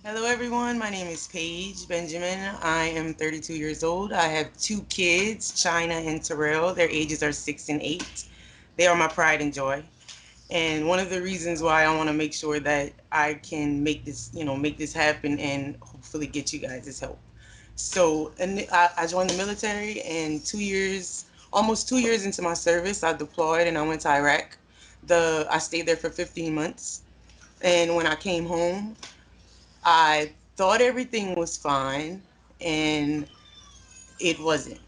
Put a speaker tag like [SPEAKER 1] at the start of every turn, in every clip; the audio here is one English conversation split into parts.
[SPEAKER 1] Hello, everyone. My name is Paige Benjamin. I am 32 years old. I have two kids, China and Terrell. Their ages are 6 and 8. They are my pride and joy. And one of the reasons why I want to make sure that I can make this, make this happen and hopefully get you guys' help. So, and I joined the military, and 2 years, almost 2 years into my service, I deployed and I went to Iraq. I stayed there for 15 months. And when I came home, I thought everything was fine, and it wasn't.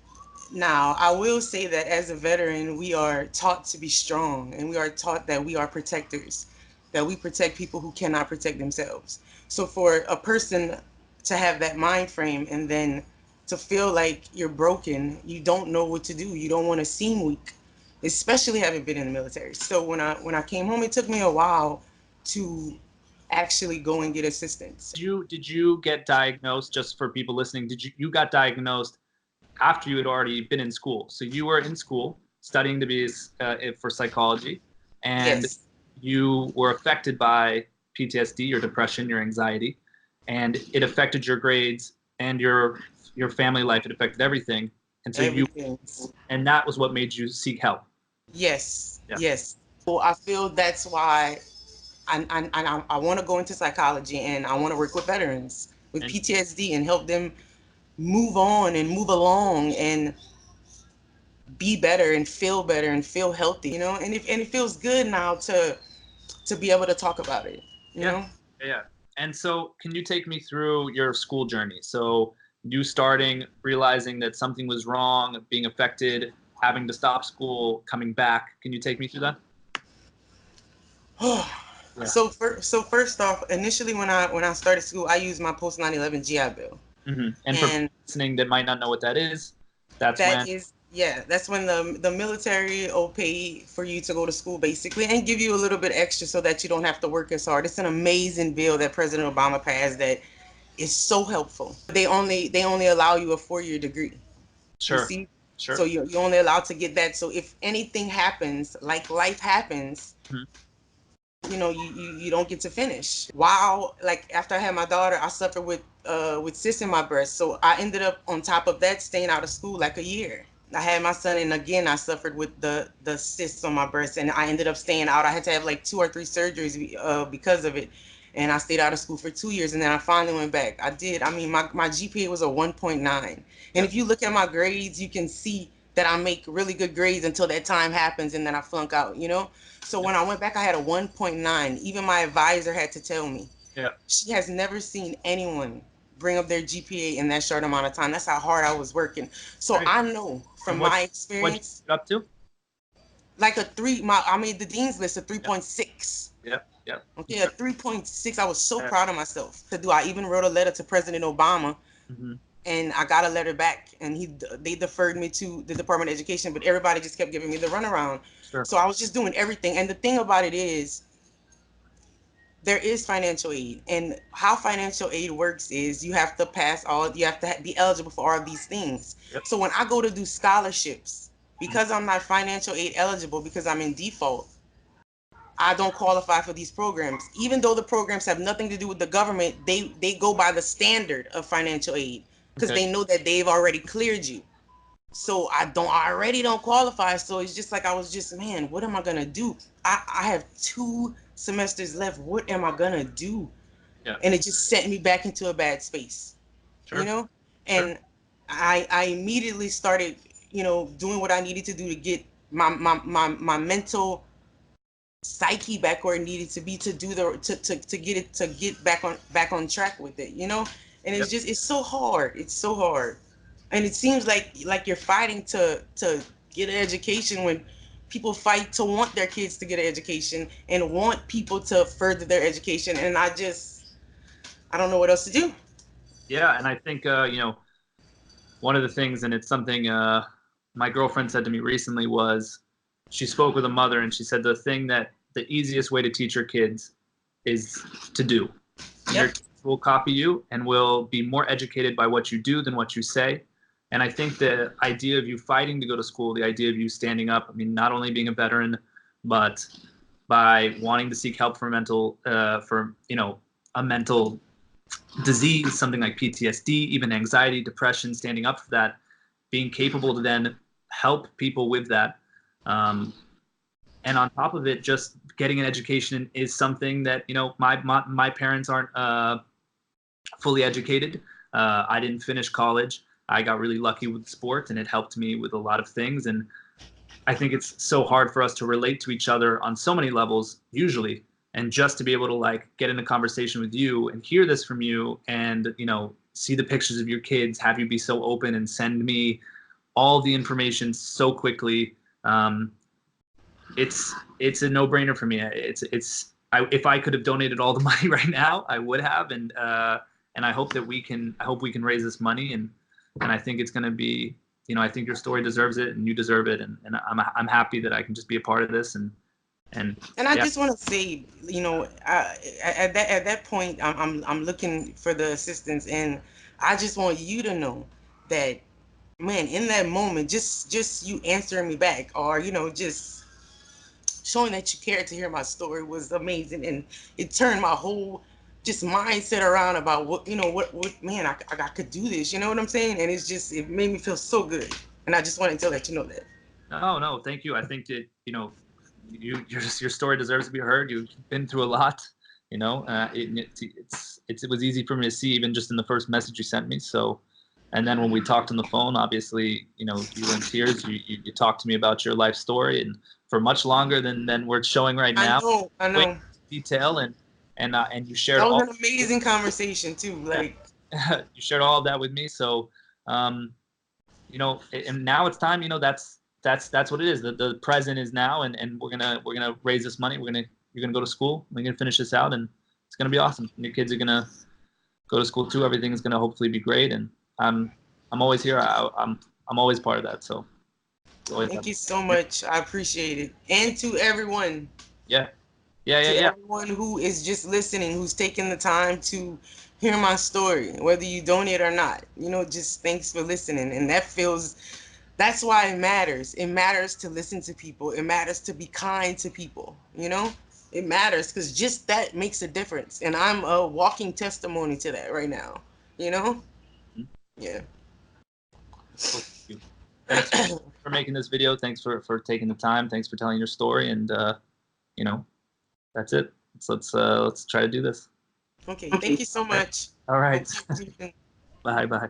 [SPEAKER 1] Now, I will say that as a veteran, we are taught to be strong, and we are taught that we are protectors, that we protect people who cannot protect themselves. So, for a person to have that mind frame and then to feel like you're broken, you don't know what to do, you don't want to seem weak, especially having been in the military. So, when I came home, it took me a while to actually go and get assistance.
[SPEAKER 2] Did you get diagnosed, just for people listening, you got diagnosed after you had already been in school? So you were in school studying to be for psychology, and
[SPEAKER 1] Yes.
[SPEAKER 2] you were affected by PTSD, your depression, your anxiety, and it affected your grades and your family life. It affected everything, and so you
[SPEAKER 1] Everything.
[SPEAKER 2] and that was what made you seek help.
[SPEAKER 1] Yes,
[SPEAKER 2] Yeah.
[SPEAKER 1] yes. So I feel that's why I want to go into psychology, and I want to work with veterans with
[SPEAKER 2] And
[SPEAKER 1] PTSD and help them move on and move along and be better and feel healthy, and it feels good now to be able to talk about it, you
[SPEAKER 2] yeah,
[SPEAKER 1] know.
[SPEAKER 2] yeah. And so, can you take me through your school journey? So, you starting, realizing that something was wrong, being affected, having to stop school, coming back. Can you take me through that? Yeah.
[SPEAKER 1] So first off, initially when I started school, I used my post 9/11 GI Bill,
[SPEAKER 2] And for people
[SPEAKER 1] and
[SPEAKER 2] listening that might not know what that is, that's
[SPEAKER 1] that
[SPEAKER 2] when.
[SPEAKER 1] is, yeah, that's when the military will pay for you to go to school basically and give you a little bit extra so that you don't have to work as hard. It's an amazing bill that President Obama passed that is so helpful. They only allow you a 4-year degree. You
[SPEAKER 2] Sure,
[SPEAKER 1] see? So
[SPEAKER 2] sure.
[SPEAKER 1] you're only allowed to get that. So if anything happens, like life happens,
[SPEAKER 2] Mhm.
[SPEAKER 1] you don't get to finish. Wow, like after I had my daughter, I suffered with cysts in my breast. So I ended up on top of that staying out of school like a year. I had my son, and again I suffered with the cysts on my breast, and I ended up staying out. I had to have like 2 or 3 surgeries because of it, and I stayed out of school for 2 years, and then I finally went back. I did. I mean, my GPA was a 1.9, and if
[SPEAKER 2] Yep.
[SPEAKER 1] you look at my grades, you can see that I make really good grades until that time happens, and then I flunk out. So
[SPEAKER 2] Yep.
[SPEAKER 1] when I went back, I had a 1.9. Even my advisor had to tell me.
[SPEAKER 2] Yep.
[SPEAKER 1] She has never seen anyone bring up their GPA in that short amount of time. That's how hard I was working. So
[SPEAKER 2] Great.
[SPEAKER 1] I know
[SPEAKER 2] And
[SPEAKER 1] from my
[SPEAKER 2] what you
[SPEAKER 1] experience,
[SPEAKER 2] get up to?
[SPEAKER 1] like I made the dean's list a
[SPEAKER 2] Yep.
[SPEAKER 1] 3.6.
[SPEAKER 2] Yep. Yep.
[SPEAKER 1] Okay, a 3.6. I was so proud of myself to do. I even wrote a letter to President Obama,
[SPEAKER 2] Mm-hmm.
[SPEAKER 1] and I got a letter back, and they deferred me to the Department of Education, but everybody just kept giving me the runaround.
[SPEAKER 2] Sure.
[SPEAKER 1] So I was just doing everything. And the thing about it is, there is financial aid, and how financial aid works is you have to be eligible for all these things.
[SPEAKER 2] Yep.
[SPEAKER 1] So when I go to do scholarships, because I'm not financial aid eligible, because I'm in default, I don't qualify for these programs. Even though the programs have nothing to do with the government, they go by the standard of financial aid because
[SPEAKER 2] Okay.
[SPEAKER 1] they know that they've already cleared you. So I already don't qualify. So it's just like I was just, man, what am I gonna do? I have 2 semesters left. What am I gonna do?
[SPEAKER 2] Yeah.
[SPEAKER 1] And it just sent me back into a bad space, you
[SPEAKER 2] Sure.
[SPEAKER 1] know?
[SPEAKER 2] Sure.
[SPEAKER 1] And I immediately started, doing what I needed to do to get my mental psyche back where it needed to be to do to get it to get back on track with it, and
[SPEAKER 2] Yep.
[SPEAKER 1] it's so hard. It's so hard. And it seems like you're fighting to get an education when people fight to want their kids to get an education and want people to further their education, and I don't know what else to do.
[SPEAKER 2] Yeah, and I think one of the things, and it's something my girlfriend said to me recently, was she spoke with a mother and she said the easiest way to teach your kids is to do. And your
[SPEAKER 1] Yep.
[SPEAKER 2] kids will copy you and will be more educated by what you do than what you say. And I think the idea of you fighting to go to school, the idea of you standing up, I mean, not only being a veteran, but by wanting to seek help for a mental disease, something like PTSD, even anxiety, depression, standing up for that, being capable to then help people with that. And on top of it, just getting an education is something that, my parents aren't fully educated. I didn't finish college. I got really lucky with sports, and it helped me with a lot of things. And I think it's so hard for us to relate to each other on so many levels, usually. And just to be able to like get in a conversation with you and hear this from you, and see the pictures of your kids, have you be so open and send me all the information so quickly. It's a no brainer for me. If I could have donated all the money right now, I would have. And I hope that I hope we can raise this money. And I think it's going to be, I think your story deserves it, and you deserve it. And I'm happy that I can just be a part of this.
[SPEAKER 1] And I
[SPEAKER 2] Yeah.
[SPEAKER 1] just want to say, at that point, I'm looking for the assistance, and I just want you to know that, man, in that moment, just you answering me back, or just showing that you cared to hear my story was amazing, and it turned my whole just mindset around about what man, I could do this. You know what I'm saying? And it made me feel so good, and I just wanted to let you know that.
[SPEAKER 2] No, no, thank you. I think that your story deserves to be heard. You've been through a lot. It was easy for me to see even just in the first message you sent me. So, and then when we talked on the phone, obviously, you were in tears. You talked to me about your life story, and for much longer than we're showing right
[SPEAKER 1] I
[SPEAKER 2] now,
[SPEAKER 1] know, I
[SPEAKER 2] way
[SPEAKER 1] know.
[SPEAKER 2] detail, and you shared
[SPEAKER 1] That was
[SPEAKER 2] all
[SPEAKER 1] an amazing conversation too. Like,
[SPEAKER 2] you shared all of that with me. So, and now it's time. That's what it is. The present is now, and we're gonna raise this money. You're gonna go to school. We're gonna finish this out, and it's gonna be awesome. And your kids are gonna go to school too. Everything's gonna hopefully be great. And I'm always here. I'm always part of that. So always
[SPEAKER 1] thank
[SPEAKER 2] have.
[SPEAKER 1] you so much. I appreciate it. And
[SPEAKER 2] Yeah, yeah, yeah,
[SPEAKER 1] to
[SPEAKER 2] yeah.
[SPEAKER 1] everyone who is just listening, who's taking the time to hear my story, whether you donate or not. Just thanks for listening. And that's why it matters. It matters to listen to people. It matters to be kind to people. It matters because just that makes a difference. And I'm a walking testimony to that right now. You know?
[SPEAKER 2] Mhm.
[SPEAKER 1] Yeah.
[SPEAKER 2] Well, thanks for making this video. Thanks for taking the time. Thanks for telling your story. And you know, that's it. Let's try to do this.
[SPEAKER 1] Okay. Thank you so
[SPEAKER 2] Okay.
[SPEAKER 1] much.
[SPEAKER 2] All
[SPEAKER 1] I'll
[SPEAKER 2] right.
[SPEAKER 1] talk to you soon.
[SPEAKER 2] Bye bye.